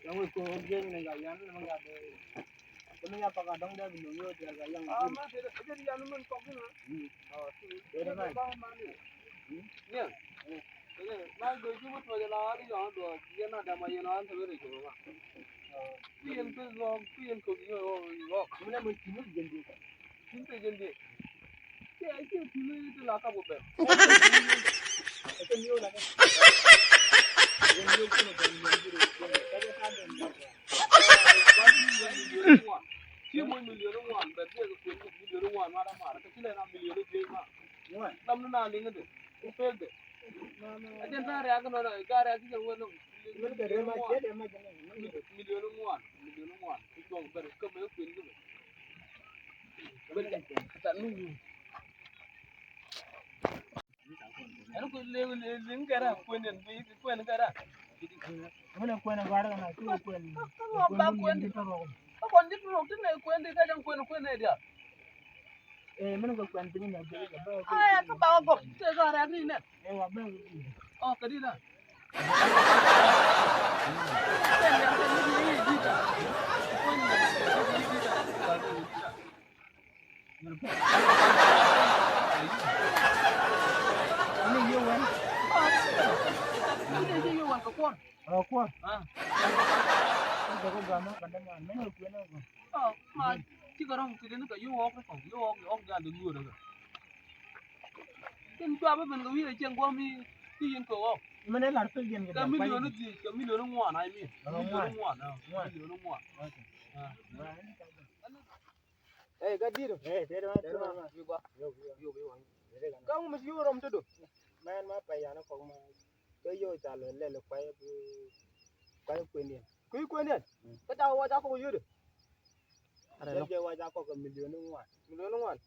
yang ko gen nga yan mga kami nga pakadong da binuyo da yang ma de yan man ko na de ma ya na go ji mut wala la ri ya do yana da ma yana an tabe ko ma pian pe lo pian ko yo muna mun timu gende tin pe gende ke ai ke timu de la ka bo be ito niyo la ka niyo ko no Chỉ 10 million one, but there's a 20 million one, Mara, Kakila, million one. Some not in it. Who failed it? I didn't reckon on a guy as you went million one. It's wrong, but it's coming up in it. I don't live in Gara, Quinn and Quinn Gara. I'm going to go na tu Quinn. Ako hindi mo tin kwende ka jang kwene dia. Mana ko kwan tin na ba. Ay ka ba ko. Te ga ra ni ne. Wa ba. Oh ka di na. Ini yo wan. Ini yo wan ko kon. Kon. Ko gama kada ma men ko na ko ma ci garam ci den ko yu wok ga de lu daga ken ko ba ben ko wi ci ngom mi ci yin ko wok men la to gen ga million mo na mi million mo ga dir yu ba yu ka mo ci rom to do men ma pa ya na ko ma ko yo ta le kwai kwenen Kui kwenen. Ka ta wa ta ko yude. Ara je wa ta ko million one. Million one.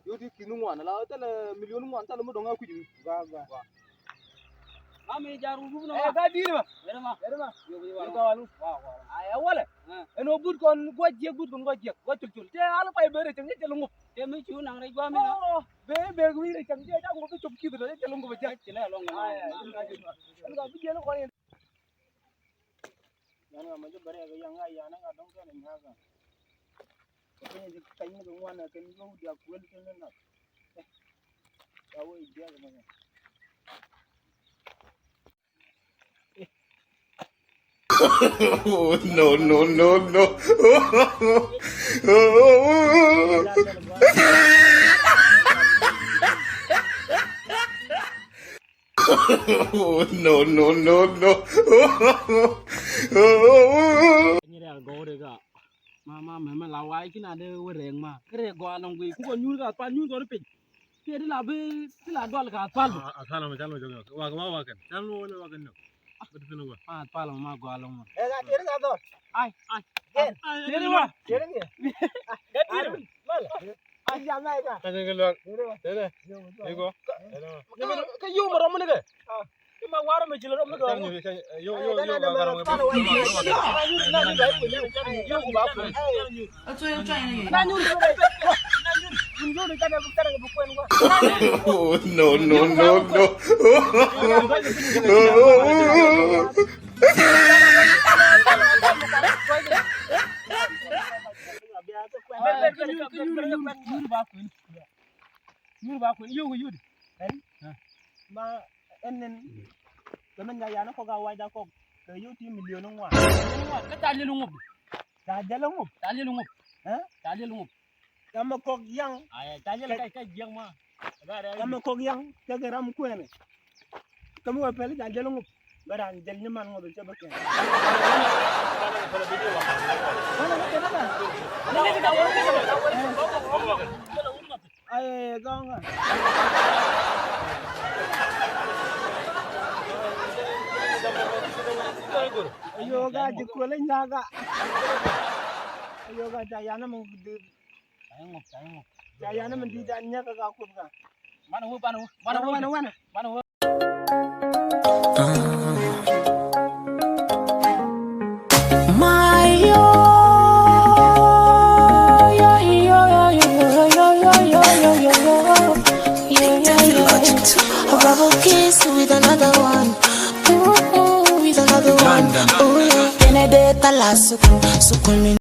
Yo di kinu one la ta million one ta mo donga ku ji. Ga. Ame jaru bu no. Ga di ma. Erma. Yo ga walu. Ay wala. Eno bud kon go chul. Te ala pay bere te ngel ngop. Te mi chu nang rek ba mi. Be wi re cham je ta ngop chop ki do te ngop ba ja. Chila long. Ay. Ga bi je no ko yen. Yana ma je bare ga yang ay yana ga dong ka ni ha ga. Ke ni kai ni go wana ke ni go dia ku el te na. Ya wo dia ga ma. Oh, no. Oh, no. Ni ra go de ga. Ma la wai ki na de we reng ma. Kre go along we ku ko nyul ga pa nyul go pe. Ke de la be ti la dol ga pa. Asala ma jalo jogo. Wa kan. Jalo wa kan no. Betul gua. Pala ma go along ma. Ga tir ga do. Ai. Tir ma. Tir ni. Ga tir. Mal. Ai ya mai ga. Kan ga lo. Dede. Ego. Ka yu ma rom ne ga. Ma wara me jilo rom ne ga. Yo ba ga rom. Oh, no. Ma enen temen ya na ko ga wa da ko ke yu ti million ngwa. Ka ta le lungup. Ta de lungup. Ta le lungup. Ta le lungup. Kama ko yang. Ay, ta le kai jeng ma. Kama ko yang ke ram ku ene. Kama wa pele ta de lungup. Baran del ni man ngo be ba ken. Ay, ga nga. Yoga di kula nyaga. Yoga jayana mung di. Jayana mung di dan nyaga ka ku ka. Mana. My kiss with another one. Ooh, with another one. Oh yeah. Benedetta la suku